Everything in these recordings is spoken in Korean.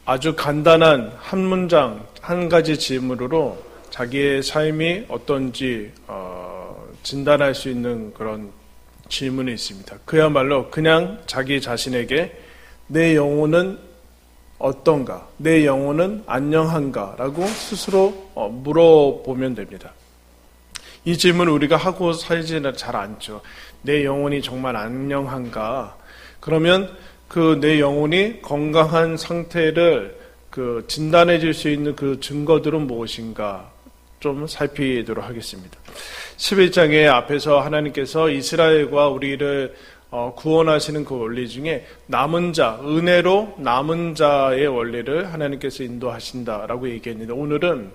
아주 간단한 한 문장, 한 가지 질문으로 자기의 삶이 어떤지 진단할 수 있는 그런 질문이 있습니다. 그야말로 그냥 자기 자신에게 내 영혼은 어떤가, 내 영혼은 안녕한가 라고 스스로 물어보면 됩니다. 이 질문을 우리가 하고 살지는 잘 않죠. 내 영혼이 정말 안녕한가? 그러면 그 내 영혼이 건강한 상태를 진단해 줄 수 있는 그 증거들은 무엇인가 좀 살피도록 하겠습니다. 11장에 앞에서 하나님께서 이스라엘과 우리를 구원하시는 그 원리 중에 남은 자, 은혜로 남은 자의 원리를 하나님께서 인도하신다라고 얘기했는데, 오늘은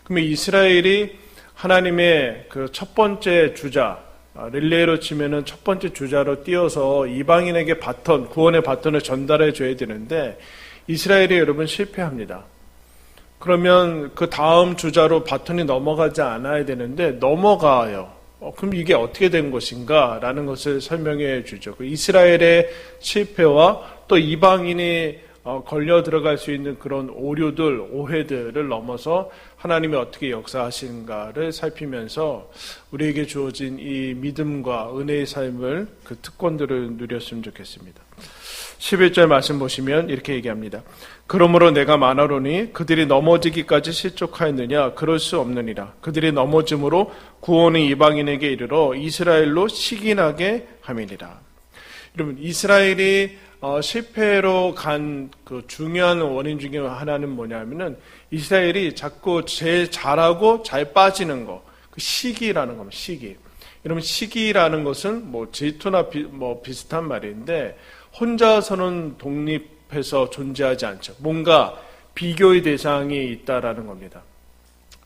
그러면 이스라엘이 하나님의 그 첫 번째 주자, 릴레이로 치면은 첫 번째 주자로 띄어서 이방인에게 구원의 바톤을 전달해 줘야 되는데, 이스라엘이 여러분 실패합니다. 그러면 그 다음 주자로 바톤이 넘어가지 않아야 되는데 넘어가요. 그럼 이게 어떻게 된 것인가? 라는 것을 설명해 주죠. 이스라엘의 실패와 또 이방인이 걸려 들어갈 수 있는 그런 오류들, 오해들을 넘어서 하나님이 어떻게 역사하시는가를 살피면서 우리에게 주어진 이 믿음과 은혜의 삶을, 그 특권들을 누렸으면 좋겠습니다. 11절 말씀 보시면 이렇게 얘기합니다. 그러므로 내가 말하노니 그들이 넘어지기까지 실족하였느냐? 그럴 수 없느니라. 그들이 넘어짐으로 구원이 이방인에게 이르러 이스라엘로 시기나게 함이니라. 여러분, 이스라엘이 실패로 간 그 중요한 원인 중에 하나는 뭐냐면은 이스라엘이 자꾸 제일 잘하고 잘 빠지는 거, 그 시기라는 겁니다. 시기. 여러분, 시기라는 것은 뭐 질투나 비슷한 말인데, 혼자서는 독립해서 존재하지 않죠. 뭔가 비교의 대상이 있다라는 겁니다.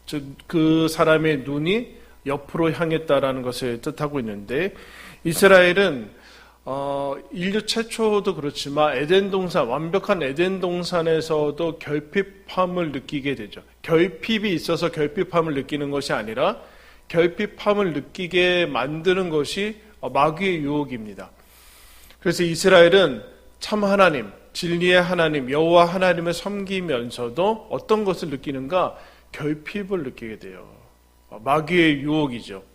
즉, 그 사람의 눈이 옆으로 향했다라는 것을 뜻하고 있는데, 이스라엘은 인류 최초도 그렇지만 완벽한 에덴 동산에서도 결핍함을 느끼게 되죠. 결핍이 있어서 결핍함을 느끼는 것이 아니라 결핍함을 느끼게 만드는 것이 마귀의 유혹입니다. 그래서 이스라엘은 참 하나님, 진리의 하나님, 여호와 하나님을 섬기면서도 어떤 것을 느끼는가? 결핍을 느끼게 돼요. 마귀의 유혹이죠.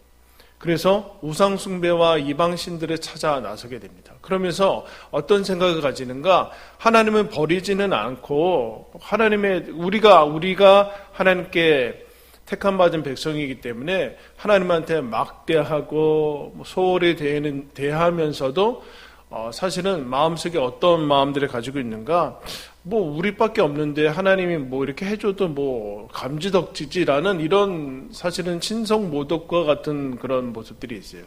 그래서 우상숭배와 이방신들을 찾아 나서게 됩니다. 그러면서 어떤 생각을 가지는가? 하나님을 버리지는 않고, 우리가 하나님께 택함 받은 백성이기 때문에 하나님한테 막대하고 소홀히 대하면서도 사실은 마음속에 어떤 마음들을 가지고 있는가? 우리밖에 없는데 하나님이 이렇게 해줘도 감지덕지지라는 이런 사실은 신성모독과 같은 그런 모습들이 있어요.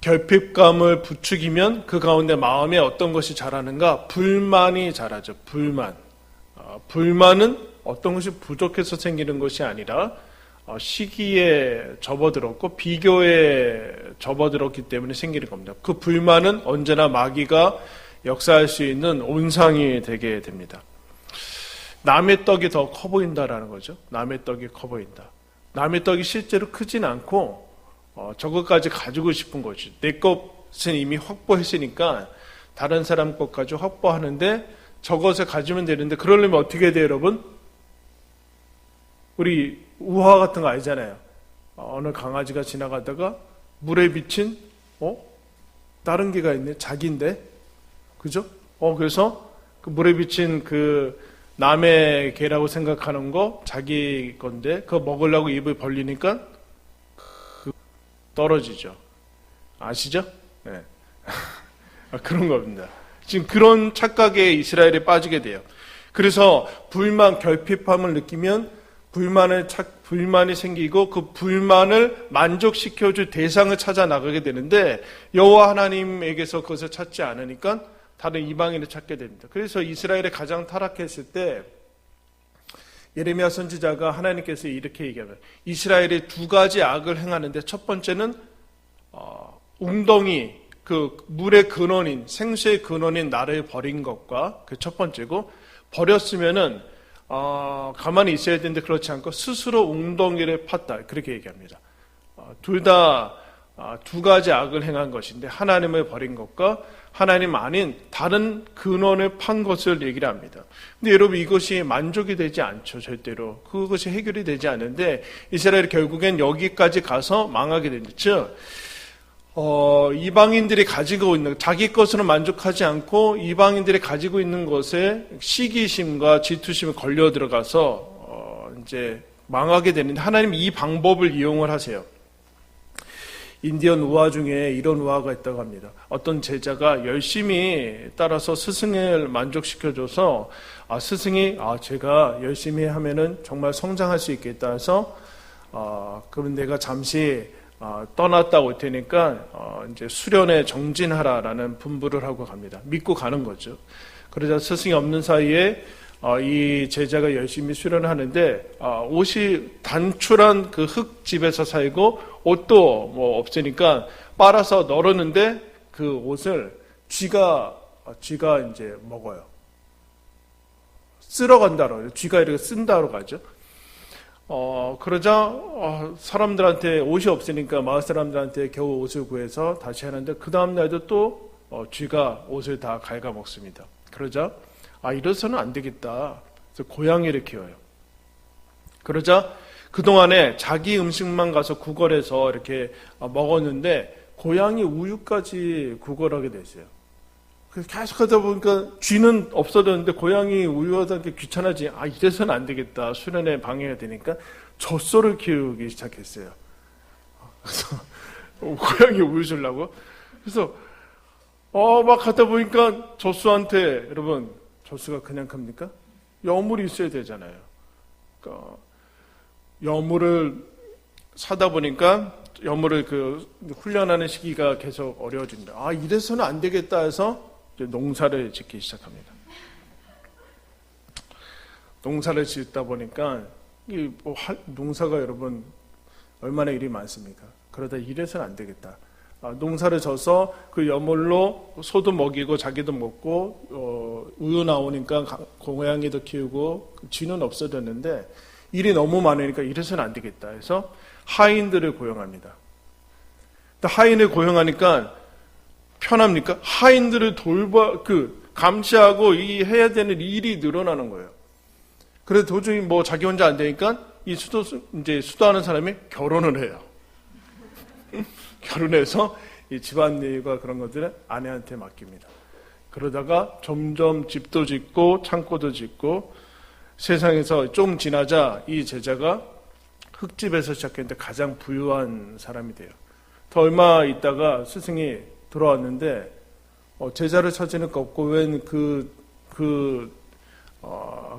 결핍감을 부추기면 그 가운데 마음에 어떤 것이 자라는가? 불만이 자라죠. 불만은 어떤 것이 부족해서 생기는 것이 아니라 시기에 접어들었고 비교에 접어들었기 때문에 생기는 겁니다. 그 불만은 언제나 마귀가 역사할 수 있는 온상이 되게 됩니다. 남의 떡이 더 커 보인다라는 거죠. 남의 떡이 커 보인다. 남의 떡이 실제로 크진 않고 저것까지 가지고 싶은 거죠. 내 것은 이미 확보했으니까 다른 사람 것까지 확보하는데 저것을 가지면 되는데, 그러려면 어떻게 돼요, 여러분? 우리 우화 같은 거 알잖아요. 어느 강아지가 지나가다가 물에 비친 다른 개가 있네. 자기인데, 그죠? 그래서 그 물에 비친 그 남의 개라고 생각하는 거 자기 건데, 그거 먹으려고 입을 벌리니까 떨어지죠. 아시죠? 네. 그런 겁니다. 지금 그런 착각에 이스라엘이 빠지게 돼요. 그래서 결핍함을 느끼면 불만이 생기고 그 불만을 만족시켜줄 대상을 찾아 나가게 되는데, 여호와 하나님에게서 그것을 찾지 않으니까 다른 이방인을 찾게 됩니다. 그래서 이스라엘이 가장 타락했을 때 예레미야 선지자가 하나님께서 이렇게 얘기합니다. 이스라엘이 두 가지 악을 행하는데, 첫 번째는 웅덩이, 그 물의 근원인, 생수의 근원인 나를 버린 것과 그 첫 번째고, 버렸으면은 가만히 있어야 되는데 그렇지 않고 스스로 웅덩이를 팠다, 그렇게 얘기합니다. 둘 다 두 가지 악을 행한 것인데, 하나님을 버린 것과 하나님 아닌 다른 근원을 판 것을 얘기를 합니다. 근데 여러분 이것이 만족이 되지 않죠. 절대로. 그것이 해결이 되지 않는데 이스라엘이 결국엔 여기까지 가서 망하게 됩니다. 즉 이방인들이 가지고 있는 자기 것으로 만족하지 않고 이방인들이 가지고 있는 것에 시기심과 질투심이 걸려 들어가서 이제 망하게 되는데 하나님 이 방법을 이용을 하세요. 인디언 우화 중에 이런 우화가 있다고 합니다. 어떤 제자가 열심히 따라서 스승을 만족시켜줘서 스승이 제가 열심히 하면은 정말 성장할 수 있겠다 해서 그럼 내가 잠시 떠났다 올 테니까 이제 수련에 정진하라라는 분부를 하고 갑니다. 믿고 가는 거죠. 그러자 스승이 없는 사이에 이 제자가 열심히 수련을 하는데 옷이 단출한 그 흙집에서 살고 옷도 뭐 없으니까 빨아서 널었는데 그 옷을 쥐가 이제 먹어요. 쓸어간다로 해요. 쥐가 이렇게 쓴다로 가죠. 그러자 사람들한테 옷이 없으니까 마을 사람들한테 겨우 옷을 구해서 다시 하는데 그 다음 날도 또 쥐가 옷을 다 갉아먹습니다. 그러자 이래서는 안 되겠다. 그래서 고양이를 키워요. 그러자 그동안에 자기 음식만 가서 구걸해서 이렇게 먹었는데 고양이 우유까지 구걸하게 됐어요. 그래서 계속 하다 보니까 쥐는 없어졌는데 고양이 우유하다 게 귀찮아지. 이래서는 안 되겠다. 수련에 방해가 되니까 젖소를 키우기 시작했어요. 그래서 고양이 우유 주려고. 그래서 막 하다 보니까 젖소한테 여러분 젖소가 그냥 큽니까? 여물이 있어야 되잖아요. 그러니까 여물을 사다 보니까 여물을 훈련하는 시기가 계속 어려워진다. 이래서는 안 되겠다 해서 농사를 짓기 시작합니다. 농사를 짓다 보니까 농사가 여러분 얼마나 일이 많습니까? 그러다 이래서는 안 되겠다. 농사를 져서 그 여물로 소도 먹이고 자기도 먹고 우유 나오니까 고양이도 키우고 쥐는 없어졌는데 일이 너무 많으니까 이래서는 안 되겠다 해서 하인들을 고용합니다. 하인을 고용하니까 편합니까? 하인들을 감시하고 해야 되는 일이 늘어나는 거예요. 그래서 도저히 자기 혼자 안 되니까 이제 수도하는 사람이 결혼을 해요. 결혼해서 이 집안일과 그런 것들을 아내한테 맡깁니다. 그러다가 점점 집도 짓고 창고도 짓고 세상에서 좀 지나자 이 제자가 흙집에서 시작했는데 가장 부유한 사람이 돼요. 더 얼마 있다가 스승이 들어왔는데 제자를 찾으니까 없고 웬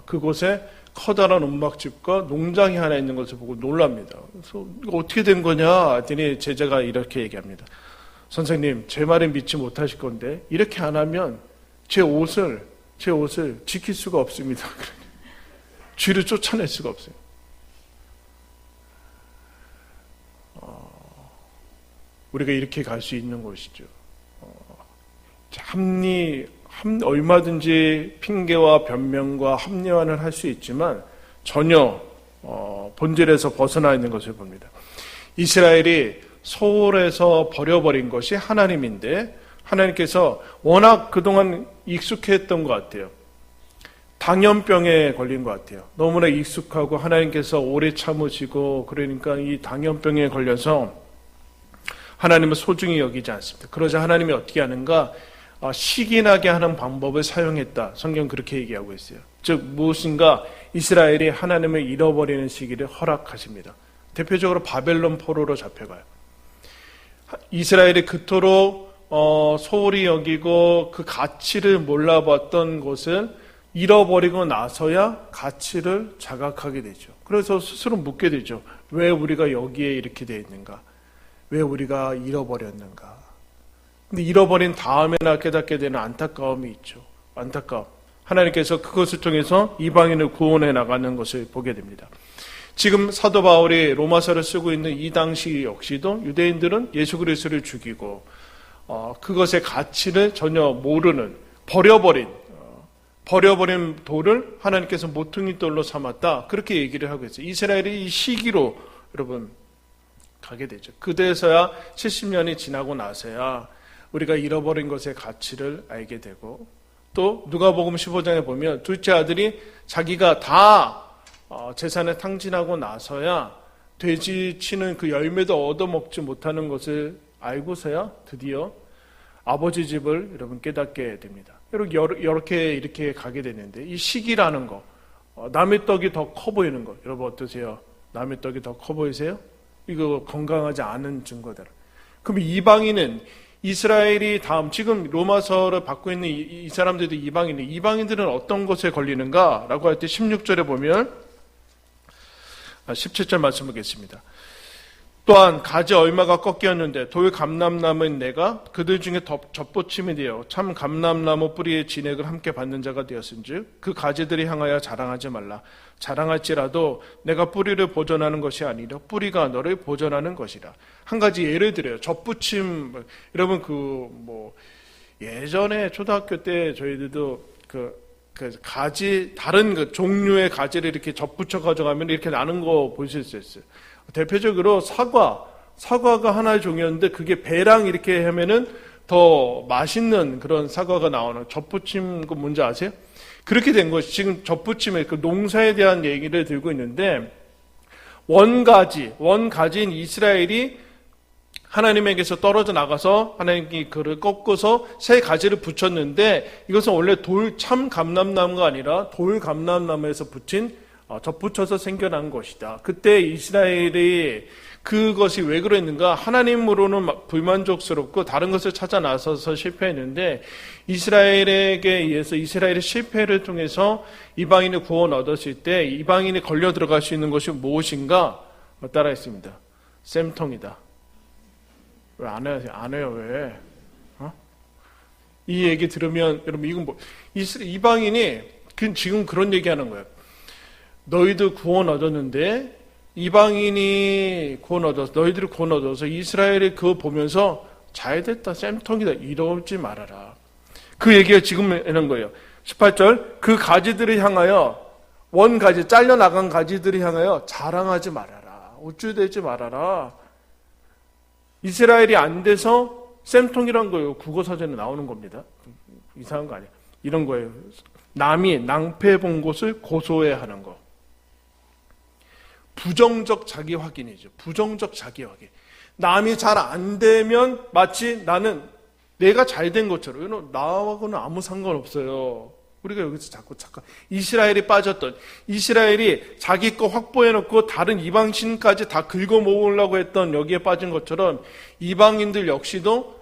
그곳에 커다란 움막집과 농장이 하나 있는 것을 보고 놀랍니다. 그래서 이거 어떻게 된 거냐 했더니 제자가 이렇게 얘기합니다. 선생님, 제 말을 믿지 못하실 건데 이렇게 안 하면 제 옷을 지킬 수가 없습니다. 쥐를 쫓아낼 수가 없어요. 우리가 이렇게 갈 수 있는 것이죠. 얼마든지 핑계와 변명과 합리화를 할 수 있지만 전혀 본질에서 벗어나 있는 것을 봅니다. 이스라엘이 소홀해서 버려버린 것이 하나님인데 하나님께서 워낙 그동안 익숙했던 것 같아요. 당연병에 걸린 것 같아요. 너무나 익숙하고 하나님께서 오래 참으시고 그러니까 이 당연병에 걸려서 하나님을 소중히 여기지 않습니다. 그러자 하나님이 어떻게 하는가? 시기나게 하는 방법을 사용했다. 성경 그렇게 얘기하고 있어요. 즉 무엇인가 이스라엘이 하나님을 잃어버리는 시기를 허락하십니다. 대표적으로 바벨론 포로로 잡혀가요. 이스라엘이 그토록 소홀히 여기고 그 가치를 몰라봤던 것을 잃어버리고 나서야 가치를 자각하게 되죠. 그래서 스스로 묻게 되죠. 왜 우리가 여기에 이렇게 되어 있는가? 왜 우리가 잃어버렸는가? 근데 잃어버린 다음에나 깨닫게 되는 안타까움이 있죠. 안타까움. 하나님께서 그것을 통해서 이방인을 구원해 나가는 것을 보게 됩니다. 지금 사도 바울이 로마서를 쓰고 있는 이 당시 역시도 유대인들은 예수 그리스도를 죽이고 그것의 가치를 전혀 모르는 버려버린 돌을 하나님께서 모퉁이 돌로 삼았다. 그렇게 얘기를 하고 있어요. 이스라엘이 이 시기로 여러분 가게 되죠. 그때서야 70년이 지나고 나서야 우리가 잃어버린 것의 가치를 알게 되고, 또 누가복음 15장에 보면 둘째 아들이 자기가 다 재산을 탕진하고 나서야 돼지 치는 그 열매도 얻어먹지 못하는 것을 알고서야 드디어 아버지 집을 여러분 깨닫게 됩니다. 이렇게 가게 되는데, 이 시기라는 거, 남의 떡이 더 커 보이는 거, 여러분 어떠세요? 남의 떡이 더 커 보이세요? 이거 건강하지 않은 증거들. 그럼 이방인은, 이스라엘이 다음, 지금 로마서를 받고 있는 이 사람들도 이방인들은 어떤 것에 걸리는가? 라고 할 때 16절에 보면, 17절 말씀 보겠습니다. 또한 가지 얼마가 꺾였는데 돌 감람나무인 내가 그들 중에 젖보침이 되어 참 감람나무 뿌리의 진액을 함께 받는 자가 되었은즉 그 가지들이 향하여 자랑하지 말라. 자랑할지라도 내가 뿌리를 보존하는 것이 아니라 뿌리가 너를 보존하는 것이라. 한 가지 예를 들어요. 젖부침, 여러분 예전에 초등학교 때 저희들도 그 가지, 다른 그 종류의 가지를 이렇게 젖붙여 가져가면 이렇게 나는 거 보실 수 있어요. 대표적으로 사과가 하나의 종이었는데 그게 배랑 이렇게 하면은 더 맛있는 그런 사과가 나오는 젖부침, 그 뭔지 아세요? 그렇게 된 것이 지금 젖부침의 그 농사에 대한 얘기를 들고 있는데, 원가지인 이스라엘이 하나님에게서 떨어져 나가서 하나님이 그를 꺾어서 새 가지를 붙였는데, 이것은 원래 참 감람나무가 아니라 돌 감람나무에서 붙인 덧붙여서 생겨난 것이다. 그때 이스라엘이 그것이 왜 그랬는가? 하나님으로는 불만족스럽고 다른 것을 찾아 나서서 실패했는데, 이스라엘에게 의해서 이스라엘의 실패를 통해서 이방인의 구원 얻었을 때 이방인이 걸려 들어갈 수 있는 것이 무엇인가? 따라했습니다. 쌤통이다. 왜 안 해요? 왜? 이 얘기 들으면 여러분 이건 이방인이 지금 그런 얘기하는 거예요. 너희들 구원 얻었는데 이방인이 너희들이 구원 얻어서 이스라엘이 그거 보면서 잘됐다, 쌤통이다, 이러지 말아라. 그 얘기가 지금 하는 거예요. 18절, 그 가지들을 향하여, 원가지, 잘려나간 가지들을 향하여 자랑하지 말아라. 우쭐대지 말아라. 이스라엘이 안 돼서 쌤통이란 거예요. 국어사전에 나오는 겁니다. 이상한 거 아니에요. 이런 거예요. 남이 낭패 본 곳을 고소해 하는 거. 부정적 자기 확인이죠. 부정적 자기 확인. 남이 잘 안 되면 마치 나는 내가 잘 된 것처럼, 나하고는 아무 상관없어요. 우리가 여기서 자꾸 이스라엘이 빠졌던, 이스라엘이 자기 거 확보해놓고 다른 이방신까지 다 긁어 모으려고 했던 여기에 빠진 것처럼 이방인들 역시도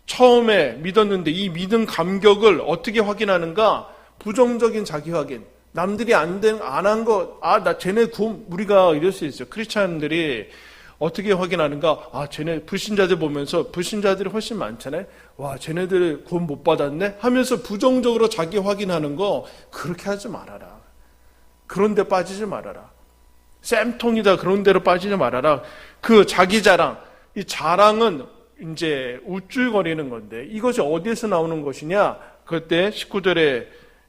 처음에 믿었는데 이 믿음 감격을 어떻게 확인하는가? 부정적인 자기 확인. 남들이 안 한 거, 쟤네 우리가 이럴 수 있어요. 크리스찬들이 어떻게 확인하는가? 쟤네 불신자들 보면서, 불신자들이 훨씬 많잖아요. 쟤네들 구원 못 받았네? 하면서 부정적으로 자기 확인하는 거, 그렇게 하지 말아라. 그런 데 빠지지 말아라. 쌤통이다, 그런 데로 빠지지 말아라. 그 자기 자랑, 이 자랑은 이제 우쭐거리는 건데, 이것이 어디에서 나오는 것이냐? 그때 19절에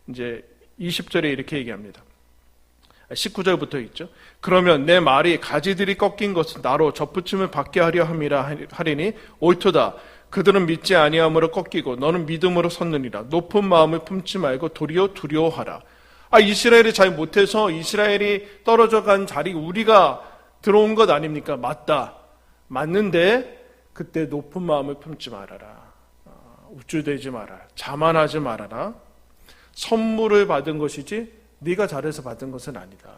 이제 20절에 이렇게 얘기합니다. 19절부터 있죠. 그러면 내 말이 가지들이 꺾인 것은 나로 젖붙임을 받게 하려 함이라 하리니 옳도다. 그들은 믿지 아니함으로 꺾이고 너는 믿음으로 섰느니라. 높은 마음을 품지 말고 도리어 두려워하라. 이스라엘이 잘 못해서 이스라엘이 떨어져 간 자리 우리가 들어온 것 아닙니까? 맞다. 맞는데 그때 높은 마음을 품지 말아라. 우쭐대지 말아라. 자만하지 말아라. 선물을 받은 것이지 네가 잘해서 받은 것은 아니다.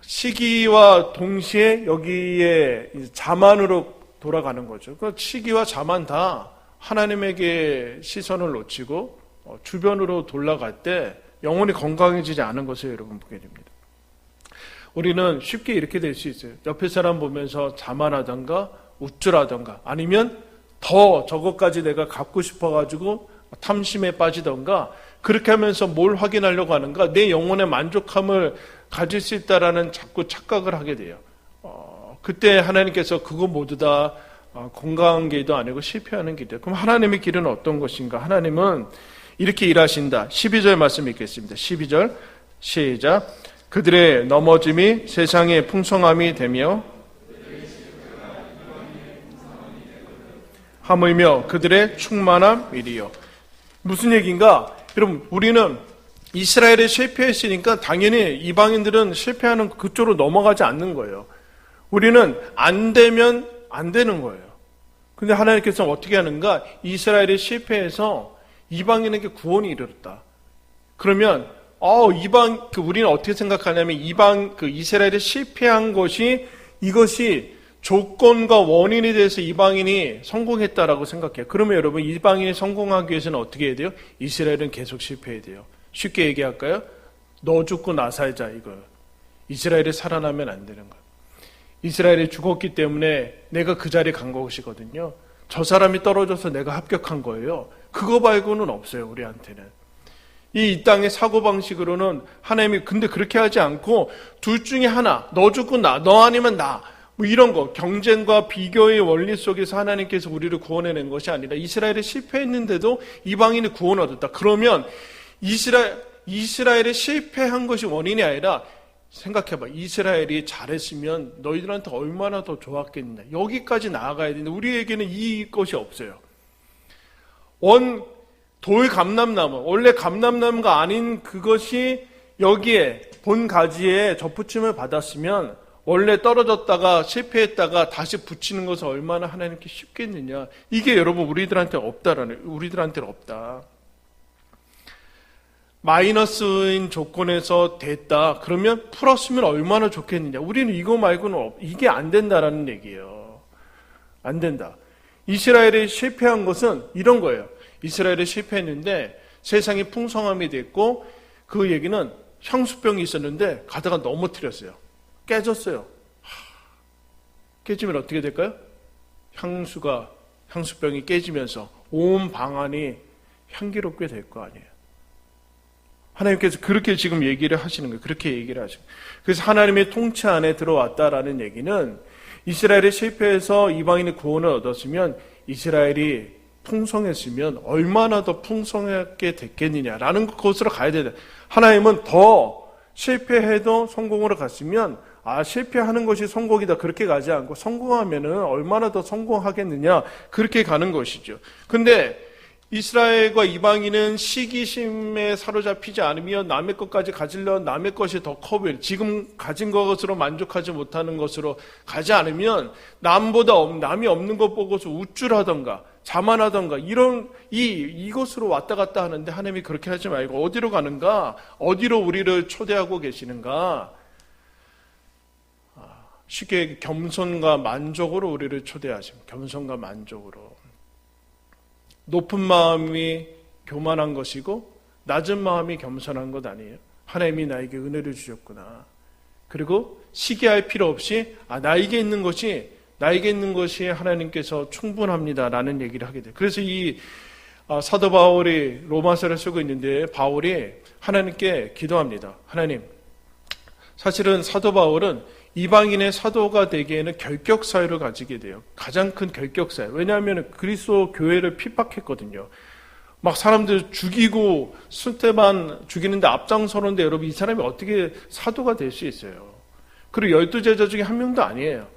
시기와 동시에 여기에 자만으로 돌아가는 거죠. 그 시기와 자만 다 하나님에게 시선을 놓치고 주변으로 돌아갈 때 영혼이 건강해지지 않은 것을 여러분 보게 됩니다. 우리는 쉽게 이렇게 될 수 있어요. 옆에 사람 보면서 자만하던가 우쭐하던가 아니면 더 저것까지 내가 갖고 싶어가지고 탐심에 빠지던가 그렇게 하면서 뭘 확인하려고 하는가? 내 영혼의 만족함을 가질 수 있다라는 자꾸 착각을 하게 돼요. 그때 하나님께서 그거 모두 다 건강한 길도 아니고 실패하는 길이에요. 그럼 하나님의 길은 어떤 것인가? 하나님은 이렇게 일하신다. 12절 말씀 읽겠습니다. 12절 시작. 그들의 넘어짐이 세상의 풍성함이 되며 하물며 그들의 충만함이리요. 무슨 얘기인가? 여러분, 우리는 이스라엘에 실패했으니까 당연히 이방인들은 실패하는 그쪽으로 넘어가지 않는 거예요. 우리는 안 되면 안 되는 거예요. 근데 하나님께서 어떻게 하는가? 이스라엘이 실패해서 이방인에게 구원이 이르렀다. 그러면 우리는 어떻게 생각하냐면 이스라엘이 실패한 이것이 조건과 원인에 대해서 이방인이 성공했다라고 생각해요. 그러면 여러분, 이방인이 성공하기 위해서는 어떻게 해야 돼요? 이스라엘은 계속 실패해야 돼요. 쉽게 얘기할까요? 너 죽고 나 살자, 이거. 이스라엘이 살아나면 안 되는 거예요. 이스라엘이 죽었기 때문에 내가 그 자리에 간 것이거든요. 저 사람이 떨어져서 내가 합격한 거예요. 그거 말고는 없어요, 우리한테는. 이 땅의 사고방식으로는 하나님이 근데 그렇게 하지 않고 둘 중에 하나, 너 죽고 너 아니면 나, 뭐 이런 거, 경쟁과 비교의 원리 속에서 하나님께서 우리를 구원해낸 것이 아니라 이스라엘이 실패했는데도 이방인이 구원 얻었다. 그러면 이스라엘이 실패한 것이 원인이 아니라 생각해봐. 이스라엘이 잘했으면 너희들한테 얼마나 더 좋았겠냐. 여기까지 나아가야 되는데 우리에게는 이것이 없어요. 돌 감람나무, 원래 감람나무가 아닌 그것이 여기에 본 가지에 접붙임을 받았으면 원래 떨어졌다가 실패했다가 다시 붙이는 것은 얼마나 하나님께 쉽겠느냐. 이게 여러분 우리들한테는 없다. 마이너스인 조건에서 됐다. 그러면 풀었으면 얼마나 좋겠느냐. 우리는 이거 말고는 이게 안 된다라는 얘기예요. 안 된다. 이스라엘이 실패한 것은 이런 거예요. 이스라엘이 실패했는데 세상이 풍성함이 됐고 그 얘기는 향수병이 있었는데 가다가 넘어뜨렸어요. 깨졌어요. 깨지면 어떻게 될까요? 향수병이 깨지면서 온 방안이 향기롭게 될 거 아니에요. 하나님께서 그렇게 지금 얘기를 하시는 거예요. 그렇게 얘기를 하시는 거예요. 그래서 하나님의 통치 안에 들어왔다라는 얘기는 이스라엘이 실패해서 이방인의 구원을 얻었으면 이스라엘이 풍성했으면 얼마나 더 풍성하게 됐겠느냐라는 것으로 가야 된다. 하나님은 더 실패해도 성공으로 갔으면 실패하는 것이 성공이다. 그렇게 가지 않고 성공하면은 얼마나 더 성공하겠느냐. 그렇게 가는 것이죠. 근데 이스라엘과 이방인은 시기심에 사로잡히지 않으면 남의 것까지 가지려 남의 것이 더 커 보이는 지금 가진 것으로 만족하지 못하는 것으로 가지 않으면 남이 없는 것 보고서 우쭐하던가 자만하던가 이것으로 왔다 갔다 하는데 하나님이 그렇게 하지 말고 어디로 가는가? 어디로 우리를 초대하고 계시는가? 쉽게 겸손과 만족으로 우리를 초대하십니다. 겸손과 만족으로. 높은 마음이 교만한 것이고 낮은 마음이 겸손한 것 아니에요. 하나님이 나에게 은혜를 주셨구나. 그리고 시기할 필요 없이 나에게 있는 것이 하나님께서 충분합니다라는 얘기를 하게 돼요. 그래서 이 사도 바울이 로마서를 쓰고 있는데 바울이 하나님께 기도합니다. 하나님, 사실은 사도 바울은 이방인의 사도가 되기에는 결격사유를 가지게 돼요. 가장 큰 결격사유. 왜냐하면 그리스도 교회를 핍박했거든요. 막 사람들 죽이고 스테반 죽이는데 앞장서는데 여러분 이 사람이 어떻게 사도가 될 수 있어요? 그리고 12제자 중에 한 명도 아니에요.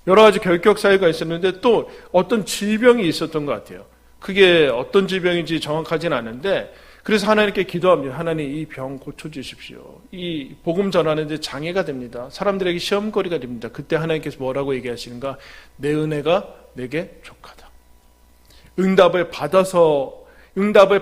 여러 가지 결격사유가 있었는데 또 어떤 질병이 있었던 것 같아요. 그게 어떤 질병인지 정확하진 않은데 그래서 하나님께 기도합니다. 하나님 이 병 고쳐주십시오. 이 복음 전하는데 장애가 됩니다. 사람들에게 시험거리가 됩니다. 그때 하나님께서 뭐라고 얘기하시는가? 내 은혜가 내게 족하다. 응답을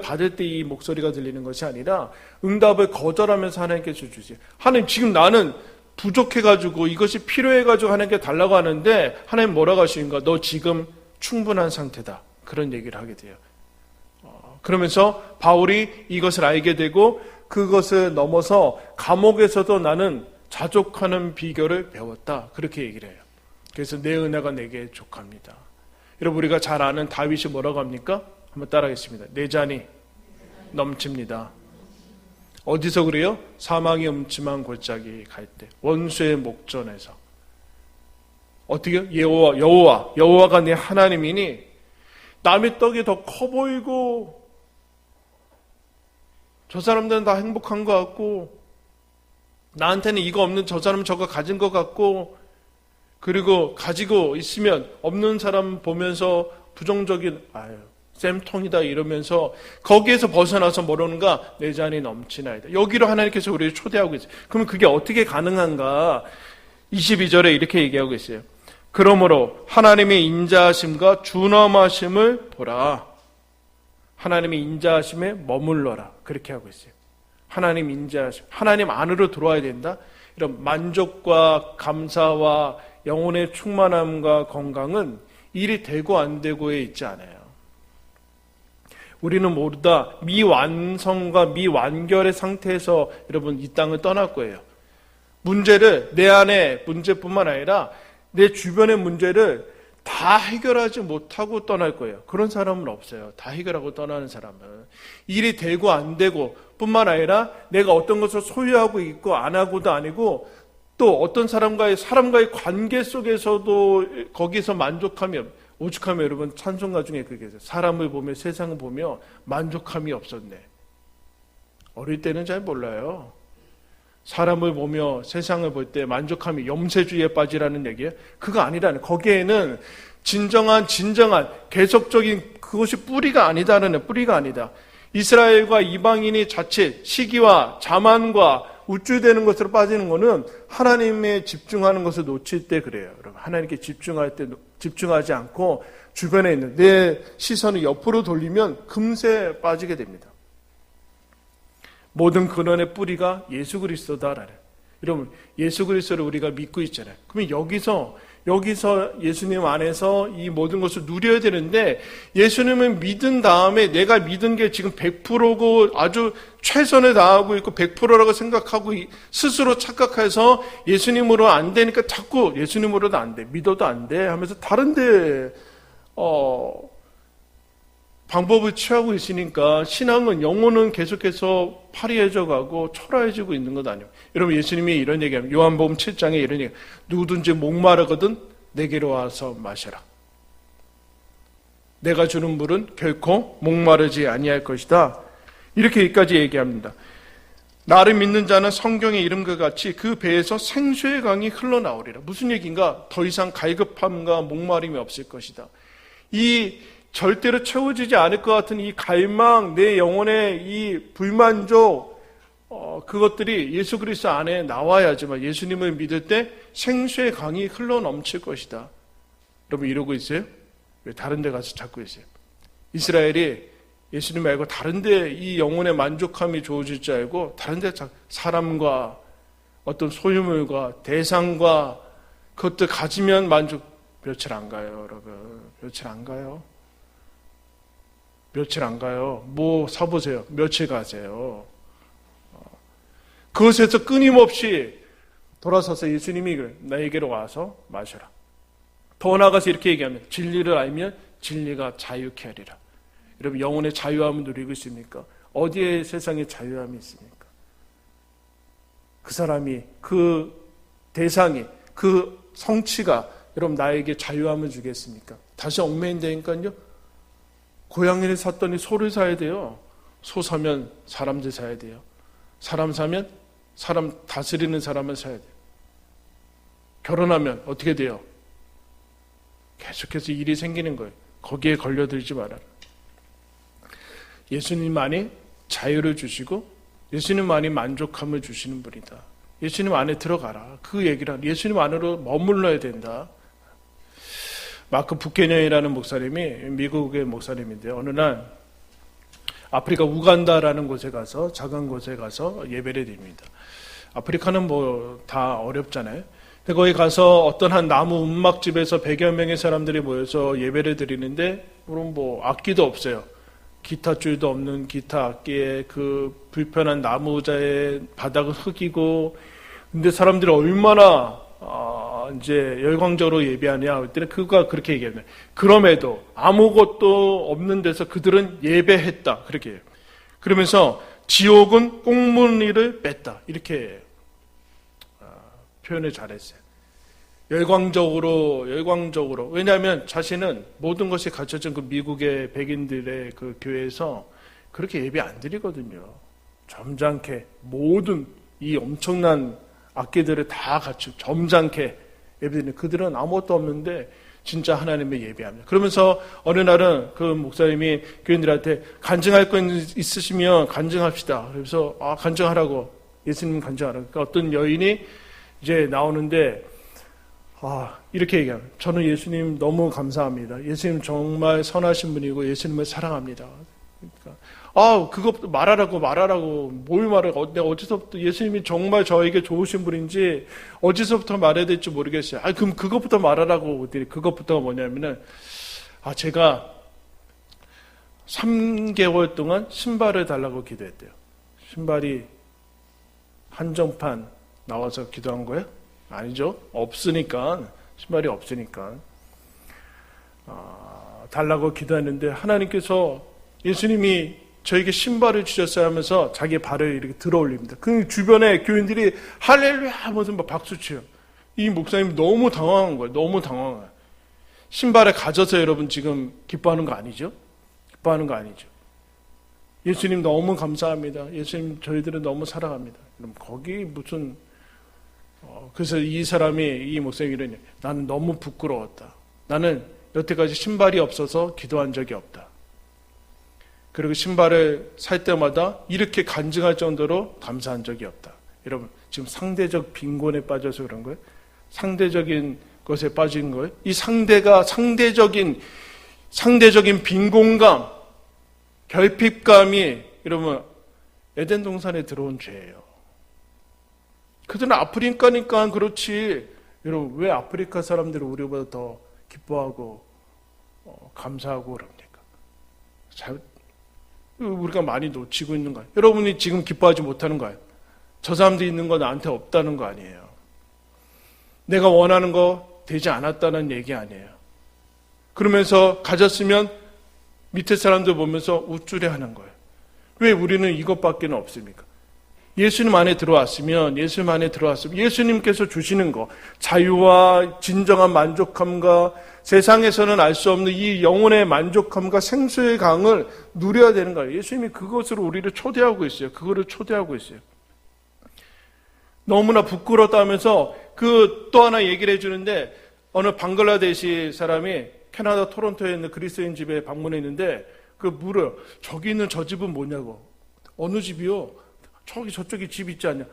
받을 때 이 목소리가 들리는 것이 아니라 응답을 거절하면서 하나님께서 주세요. 하나님 지금 나는 부족해가지고 이것이 필요해가지고 하나님께 달라고 하는데 하나님 뭐라고 하시는가? 너 지금 충분한 상태다. 그런 얘기를 하게 돼요. 그러면서 바울이 이것을 알게 되고 그것을 넘어서 감옥에서도 나는 자족하는 비결을 배웠다. 그렇게 얘기를 해요. 그래서 내 은혜가 내게 족합니다. 여러분 우리가 잘 아는 다윗이 뭐라고 합니까? 한번 따라하겠습니다. 내 잔이 넘칩니다. 어디서 그래요? 사망의 음침한 골짜기 갈 때 원수의 목전에서 어떻게요? 여호와가 내 하나님이니 남의 떡이 더 커 보이고 저 사람들은 다 행복한 것 같고 나한테는 이거 없는 저 사람은 저거 가진 것 같고 그리고 가지고 있으면 없는 사람 보면서 부정적인 쌤통이다 이러면서 거기에서 벗어나서 뭐라는가? 내 잔이 넘치나이다. 여기로 하나님께서 우리를 초대하고 있어요. 그러면 그게 어떻게 가능한가? 22절에 이렇게 얘기하고 있어요. 그러므로 하나님의 인자하심과 준엄하심을 보라. 하나님의 인자하심에 머물러라. 그렇게 하고 있어요. 하나님 인자하심, 하나님 안으로 들어와야 된다. 이런 만족과 감사와 영혼의 충만함과 건강은 일이 되고 안 되고에 있지 않아요. 우리는 모두 다 미완성과 미완결의 상태에서 여러분 이 땅을 떠날 거예요. 문제를 내 안에 문제뿐만 아니라 내 주변의 문제를 다 해결하지 못하고 떠날 거예요. 그런 사람은 없어요. 다 해결하고 떠나는 사람은. 일이 되고 안 되고 뿐만 아니라 내가 어떤 것을 소유하고 있고 안 하고도 아니고 또 어떤 사람과의 관계 속에서도 거기서 만족함이 오죽하면 여러분 찬송가 중에 그게 있어요. 사람을 보며 세상을 보며 만족함이 없었네. 어릴 때는 잘 몰라요. 사람을 보며 세상을 볼 때 만족함이 염세주의에 빠지라는 얘기예요. 그거 아니라는, 거기에는 진정한 계속적인 그것이 뿌리가 아니다라는, 뿌리가 아니다. 이스라엘과 이방인이 자칫 시기와 자만과 우쭐대는 것으로 빠지는 것은 하나님에 집중하는 것을 놓칠 때 그래요. 여러분, 하나님께 집중할 때 집중하지 않고 주변에 있는 내 시선을 옆으로 돌리면 금세 빠지게 됩니다. 모든 근원의 뿌리가 예수 그리스도다라는. 여러분, 예수 그리스도를 우리가 믿고 있잖아요. 그러면 여기서 예수님 안에서 이 모든 것을 누려야 되는데, 예수님을 믿은 다음에 내가 믿은 게 지금 100%고 아주 최선을 다하고 있고 100%라고 생각하고 스스로 착각해서 예수님으로 안 되니까 자꾸 예수님으로도 안 돼, 믿어도 안 돼 하면서 다른데 방법을 취하고 있으니까 신앙은, 영혼은 계속해서 파리해져 가고 초라해지고 있는 것 아니에요. 여러분, 예수님이 이런 얘기합니다. 요한복음 7장에 이런 얘기, 누구든지 목마르거든 내게로 와서 마셔라. 내가 주는 물은 결코 목마르지 아니할 것이다. 이렇게 여기까지 얘기합니다. 나를 믿는 자는 성경의 이름과 같이 그 배에서 생수의 강이 흘러나오리라. 무슨 얘기인가? 더 이상 갈급함과 목마름이 없을 것이다. 이 절대로 채워지지 않을 것 같은 이 갈망, 내 영혼의 이 불만족, 그것들이 예수 그리스도 안에 나와야지만 예수님을 믿을 때 생수의 강이 흘러 넘칠 것이다. 여러분 이러고 있어요? 왜 다른 데 가서 찾고 있어요? 이스라엘이 예수님 말고 다른 데 이 영혼의 만족함이 주어질 줄 알고 다른 데 사람과 어떤 소유물과 대상과 그것들 가지면 만족, 며칠 안 가요, 여러분. 며칠 안 가요. 며칠 안 가요. 뭐 사보세요. 며칠 가세요. 그것에서 끊임없이 돌아서서 예수님이 나에게로 와서 마셔라. 더 나아가서 이렇게 얘기하면, 진리를 알면 진리가 자유케 하리라. 여러분, 영혼의 자유함을 누리고 있습니까? 어디에 세상에 자유함이 있습니까? 그 사람이, 그 대상이, 그 성취가 여러분 나에게 자유함을 주겠습니까? 다시 얽매인다니까요. 고양이를 샀더니 소를 사야 돼요. 소 사면 사람들 사야 돼요. 사람 사면 사람 다스리는 사람을 사야 돼요. 결혼하면 어떻게 돼요? 계속해서 일이 생기는 거예요. 거기에 걸려들지 말아라. 예수님만이 자유를 주시고 예수님만이 만족함을 주시는 분이다. 예수님 안에 들어가라. 그 얘기를 하라. 예수님 안으로 머물러야 된다. 마크 부캐년이라는 목사님이, 미국의 목사님인데, 어느 날 아프리카 우간다라는 곳에 가서, 작은 곳에 가서 예배를 드립니다. 아프리카는 뭐 다 어렵잖아요. 근데 거기 가서 어떤 한 나무 음악집에서 100여 명의 사람들이 모여서 예배를 드리는데, 그럼 뭐 악기도 없어요. 기타 줄도 없는 기타 악기에 그 불편한 나무 의자에 바닥은 흙이고, 근데 사람들이 얼마나 이제 열광적으로 예배하냐 할 때는 그가 그렇게 얘기합니다. 그럼에도 아무것도 없는 데서 그들은 예배했다. 그렇게 해요. 그러면서 지옥은 꽁무니를 뺐다. 이렇게 표현을 잘했어요. 열광적으로. 왜냐하면 자신은 모든 것이 갖춰진 그 미국의 백인들의 그 교회에서 그렇게 예배 안 드리거든요. 점잖게 모든 이 엄청난 악기들을 다 갖추고 점잖게 예배드리는, 그들은 아무것도 없는데 진짜 하나님을 예배합니다. 그러면서 어느 날은 그 목사님이 교인들한테 간증할 건 있으시면 간증합시다. 그래서 간증하라고, 예수님 간증하라고. 그러니까 어떤 여인이 이제 나오는데 이렇게 얘기합니다. 저는 예수님 너무 감사합니다. 예수님 정말 선하신 분이고 예수님을 사랑합니다. 그러니까 그것부터 말하라고 뭘 말해? 내가 어디서부터 예수님이 정말 저에게 좋으신 분인지 어디서부터 말해야 될지 모르겠어요. 그럼 그것부터 말하라고. 그것부터가 뭐냐면은 제가 3개월 동안 신발을 달라고 기도했대요. 신발이 한정판 나와서 기도한 거예요? 아니죠. 없으니까, 신발이 없으니까 달라고 기도했는데 하나님께서, 예수님이 저에게 신발을 주셨어야 하면서 자기 발을 이렇게 들어 올립니다. 그 주변에 교인들이 할렐루야 하면서 막 박수 쳐요. 이 목사님이 너무 당황한 거예요. 너무 당황해요. 신발을 가져서 여러분 지금 기뻐하는 거 아니죠? 기뻐하는 거 아니죠. 예수님 너무 감사합니다. 예수님 저희들은 너무 사랑합니다. 그럼 거기 무슨 그래서 이 사람이, 이 목사님이 이러니, 나는 너무 부끄러웠다. 나는 여태까지 신발이 없어서 기도한 적이 없다. 그리고 신발을 살 때마다 이렇게 간증할 정도로 감사한 적이 없다. 여러분, 지금 상대적 빈곤에 빠져서 그런 거예요? 상대적인 것에 빠진 거예요? 이 상대적인 빈곤감, 결핍감이 여러분 에덴 동산에 들어온 죄예요. 그들은 아프리카니까 그렇지. 여러분, 왜 아프리카 사람들은 우리보다 더 기뻐하고 감사하고 그럽니까? 우리가 많이 놓치고 있는 거예요. 여러분이 지금 기뻐하지 못하는 거예요. 저 사람들이 있는 거 나한테 없다는 거 아니에요. 내가 원하는 거 되지 않았다는 얘기 아니에요. 그러면서 가졌으면 밑에 사람들 보면서 우쭐해 하는 거예요. 왜 우리는 이것밖에 없습니까? 예수님 안에 들어왔으면 예수님께서 주시는 거, 자유와 진정한 만족함과 세상에서는 알 수 없는 이 영혼의 만족함과 생수의 강을 누려야 되는 거예요. 예수님이 그것으로 우리를 초대하고 있어요. 그거를 초대하고 있어요. 너무나 부끄럽다 하면서 또 하나 얘기를 해주는데, 어느 방글라데시 사람이 캐나다 토론토에 있는 그리스도인 집에 방문했는데 물어요. 저기 있는 저 집은 뭐냐고. 어느 집이요? 저쪽에 집 있지 않냐?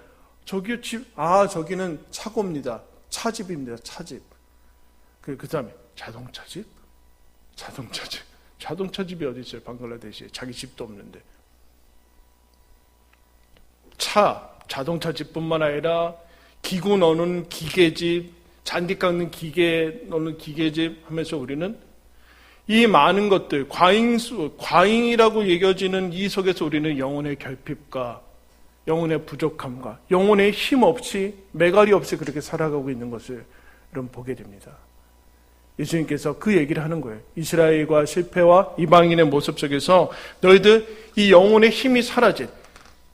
저기요 집? 저기는 차고입니다. 차집입니다. 차집. 그 다음에 자동차집? 자동차집이 어디 있어요? 방글라데시에. 자기 집도 없는데. 자동차집뿐만 아니라 기구 넣는 기계집, 잔디 깎는 기계 넣는 기계집 하면서 우리는 이 많은 것들, 과잉이라고 여겨지는 이 속에서 우리는 영혼의 결핍과 영혼의 부족함과 영혼의 힘 없이, 매갈이 없이 그렇게 살아가고 있는 것을 여러분 보게 됩니다. 예수님께서 그 얘기를 하는 거예요. 이스라엘과 실패와 이방인의 모습 속에서 너희들 이 영혼의 힘이 사라진,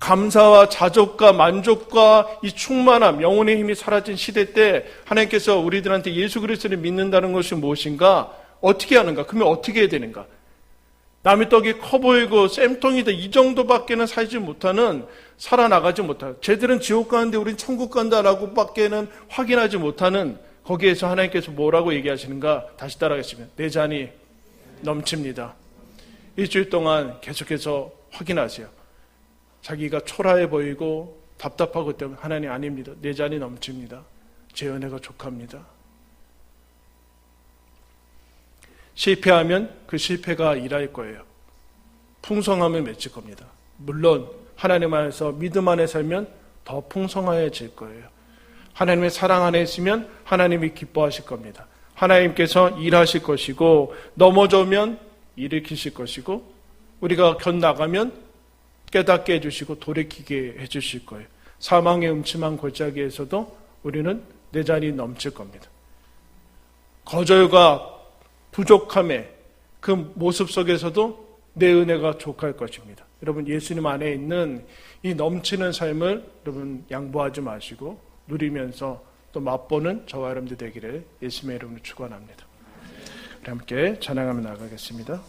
감사와 자족과 만족과 이 충만함, 영혼의 힘이 사라진 시대 때 하나님께서 우리들한테 예수 그리스도를 믿는다는 것이 무엇인가? 어떻게 하는가? 그러면 어떻게 해야 되는가? 남의 떡이 커 보이고 쌤통이다 이 정도밖에는 살아나가지 못하는, 쟤들은 지옥 가는데 우린 천국 간다라고 밖에는 확인하지 못하는, 거기에서 하나님께서 뭐라고 얘기하시는가? 다시 따라하겠습니다. 내 잔이 넘칩니다. 일주일 동안 계속해서 확인하세요. 자기가 초라해 보이고 답답하고 때문에 하나님 아닙니다. 내 잔이 넘칩니다. 제 은혜가 족합니다. 실패하면 그 실패가 일할 거예요. 풍성함을 맺을 겁니다. 물론 하나님 안에서 믿음 안에 살면 더 풍성해질 거예요. 하나님의 사랑 안에 있으면 하나님이 기뻐하실 겁니다. 하나님께서 일하실 것이고, 넘어져면 일으키실 것이고, 우리가 견나가면 깨닫게 해주시고 돌이키게 해주실 거예요. 사망의 음침한 골짜기에서도 우리는 내 잔이 넘칠 겁니다. 거절과 부족함의 그 모습 속에서도 내 은혜가 족할 것입니다. 여러분, 예수님 안에 있는 이 넘치는 삶을 여러분 양보하지 마시고 누리면서 또 맛보는 저와 여러분들 되기를 예수님의 이름으로 축원합니다. 우리 함께 찬양하며 나가겠습니다.